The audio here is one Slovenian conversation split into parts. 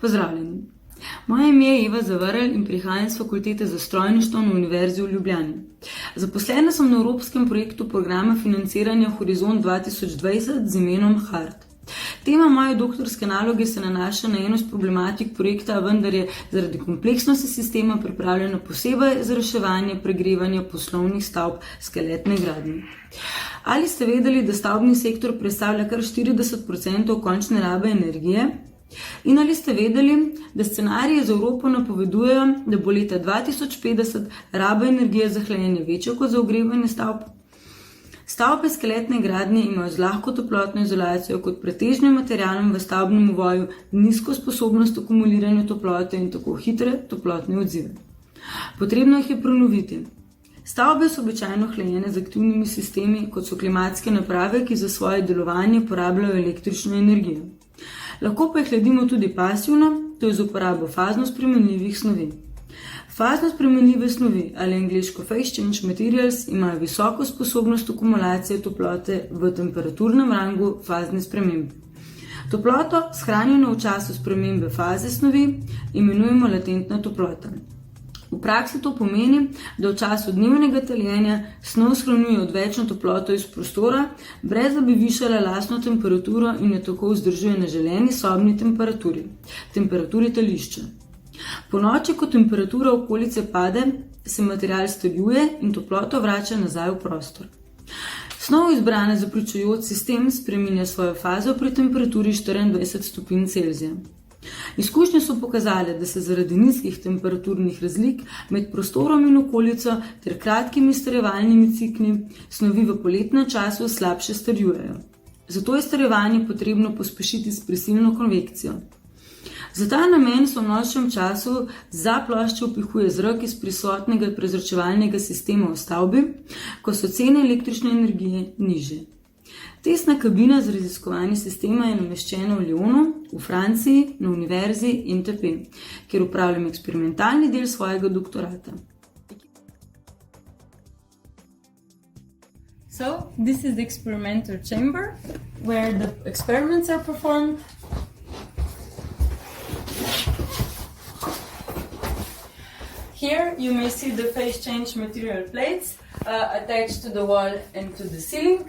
Pozdravljeni. Moje ime je Eva Zavrl in prihajam z Fakultete za strojništvo na Univerzi v Ljubljani. Zaposlena sem na evropskem projektu programa financiranja Horizont 2020 z imenom HART. Tema moje doktorske naloge se nanaša na eno iz problematik projekta, vendar je zaradi kompleksnosti sistema pripravljena posebej za reševanje pregrevanja poslovnih stavb skeletne gradnje. Ali ste vedeli, da stavbni sektor predstavlja kar 40% končne rabe energije? In ali ste vedeli, da scenariji za Evropo napovedujejo, da bo leta 2050 raba energije za hlajenje večja kot za ogrevanje stavb? Stavbe skeletne gradnje imajo z lahko toplotno izolacijo kot pretežnim materialom v stavbnem ovoju nizko sposobnost akumuliranja toplote in tako hitre toplotne odzive. Potrebno jih je prenoviti. Stavbe so običajno hlajene z aktivnimi sistemi, kot so klimatske naprave, ki za svoje delovanje porabljajo električno energijo. Lahko pa jih hladimo tudi pasivno, to je z uporabo fazno spremenljivih snovi. Fazno spremenljive snovi, ali angleško phase change materials, imajo visoko sposobnost akumulacije toplote v temperaturnem rangu fazne spremembe. Toploto, shranjeno v času spremembe faze snovi, imenujemo latentna toplota. V praksi to pomeni, da v času dnevnega taljenja snov shranjuje odvečno toploto iz prostora, brez da bi višala lastno temperaturo in jo tako vzdržuje na želeni sobni temperaturi tališča. Po noči, ko temperatura okolice pade, se material steljuje in toploto vrača nazaj v prostor. Snov izbrana za pričujoč sistem spreminja svojo fazo pri temperaturi 24 stopinj Celzija. Izkušnje so pokazale, da se zaradi nizkih temperaturnih razlik med prostorom in okolico ter kratkimi strjevalnimi cikli snovi v poletnem času slabše strjujejo. Zato je strjevanje potrebno pospešiti s prisilno konvekcijo. Za ta namen se v nočnem času za plošče vpihuje zrak iz prisotnega prezračevalnega sistema v stavbi, ko so cene električne energije nižje. Testna kabina za raziskovanje sistema je nameščena v Lyonu, v Franciji, na Univerzi INTP, kjer upravljam eksperimentalni del svojega doktorata. So, this is the experimental chamber, where the experiments are performed. Here you may see the phase change material plates attached to the wall and to the ceiling.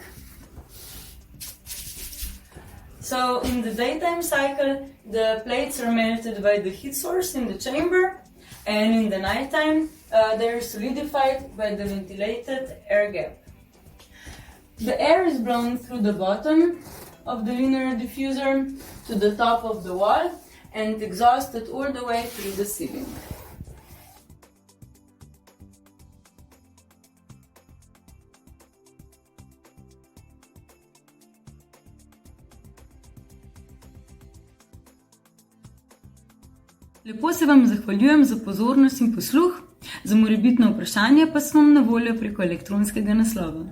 So in the daytime cycle, the plates are melted by the heat source in the chamber, and in the nighttime, they are solidified by the ventilated air gap. The air is blown through the bottom of the linear diffuser to the top of the wall and exhausted all the way through the ceiling. Lepo se vam zahvaljujem za pozornost in posluh, za morebitno vprašanje pa sem vam na voljo preko elektronskega naslova.